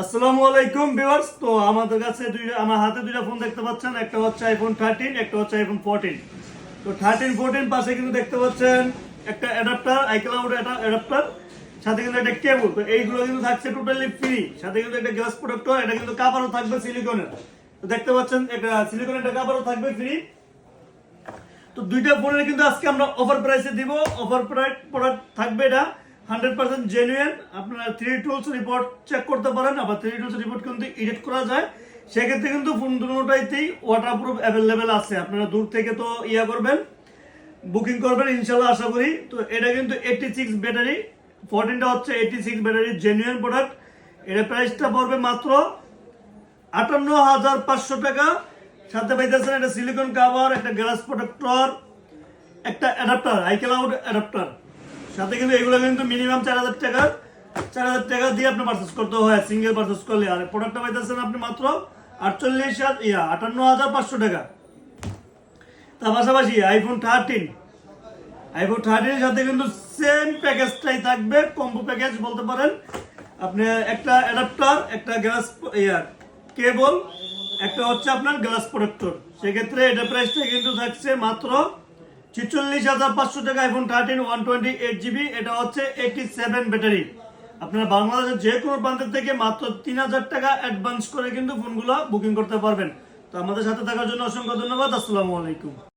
আসসালামু আলাইকুম ভিউয়ার্স। তো আমাদের কাছে আমার হাতে দুইটা ফোন দেখতে পাচ্ছেন, একটা হচ্ছে আইফোন 13, একটা হচ্ছে আইফোন 14। তো 13 14 পাশে কিন্তু দেখতে পাচ্ছেন একটা অ্যাডাপ্টার, আইক্লাউড অ্যাডাপ্টার, সাথে কিন্তু একটা কেবল। তো এইগুলো কিন্তু থাকছে টোটালি ফ্রি, সাথে কিন্তু একটা গ্লাস প্রোটেক্টর, এটা কিন্তু কভারও থাকবে সিলিকনের। তো দেখতে পাচ্ছেন একটা সিলিকনের একটা কভারও থাকবে ফ্রি। তো দুইটা ফোনের কিন্তু আজকে আমরা অফার প্রাইসে দিব। অফার প্রাইস প্রোডাক্ট থাকবে এটা 100% জেনুইন। আপনারা 3 টুলস রিপোর্ট চেক করতে পারেন, আবার 3 টুলস রিপোর্ট কিন্তু এডিট করা যায়। সেক্ষেত্রে কিন্তু ফোন দুটোটাইতেই ওয়াটারপ্রুফ অ্যাভেলেবেল আছে। আপনারা দূর থেকে তো করবেন, বুকিং করবেন ইনশাল্লাহ আশা করি। তো এটা কিন্তু 86 ব্যাটারি, 14টা হচ্ছে 86 ব্যাটারি জেনুইন প্রোডাক্ট। এর প্রাইসটা পড়বে মাত্র 58,500 টাকা। সাথে পাইতেছেন একটা সিলিকন কভার, একটা গ্লাস প্রোটেক্টর, একটা অ্যাডাপ্টার, আইক্লাউড অ্যাডাপ্টার। সাথে কিন্তু এগুলো কিন্তু মিনিমাম 4,000 টাকা দিয়ে আপনি পারচেস করতে হয় সিঙ্গেল পারচেস করলে। আর প্রোডাক্টটা পাইতেছেন আপনি মাত্র 58,500 টাকা। তার পাশাপাশি আইফোন 13 এর সাথে কিন্তু সেম প্যাকেজটাই থাকবে, কম্বো প্যাকেজ বলতে পারেন। আপনি একটা অ্যাডাপ্টার, একটা গ্লাস কেবল, একটা হচ্ছে আপনার গ্লাস প্রোটেক্টর। সেক্ষেত্রে এটা প্রাইসটা কিন্তু থাকছে মাত্র 46,500 টাকা। আইফোন 13 128GB, এটা হচ্ছে 87 ব্যাটারি। আপনারা বাংলাদেশের যে কোনো প্রান্তের থেকে মাত্র 3,000 টাকা অ্যাডভান্স করে কিন্তু ফোনগুলো বুকিং করতে পারবেন। তো আমাদের সাথে থাকার জন্য অসংখ্য ধন্যবাদ। আসসালামু আলাইকুম।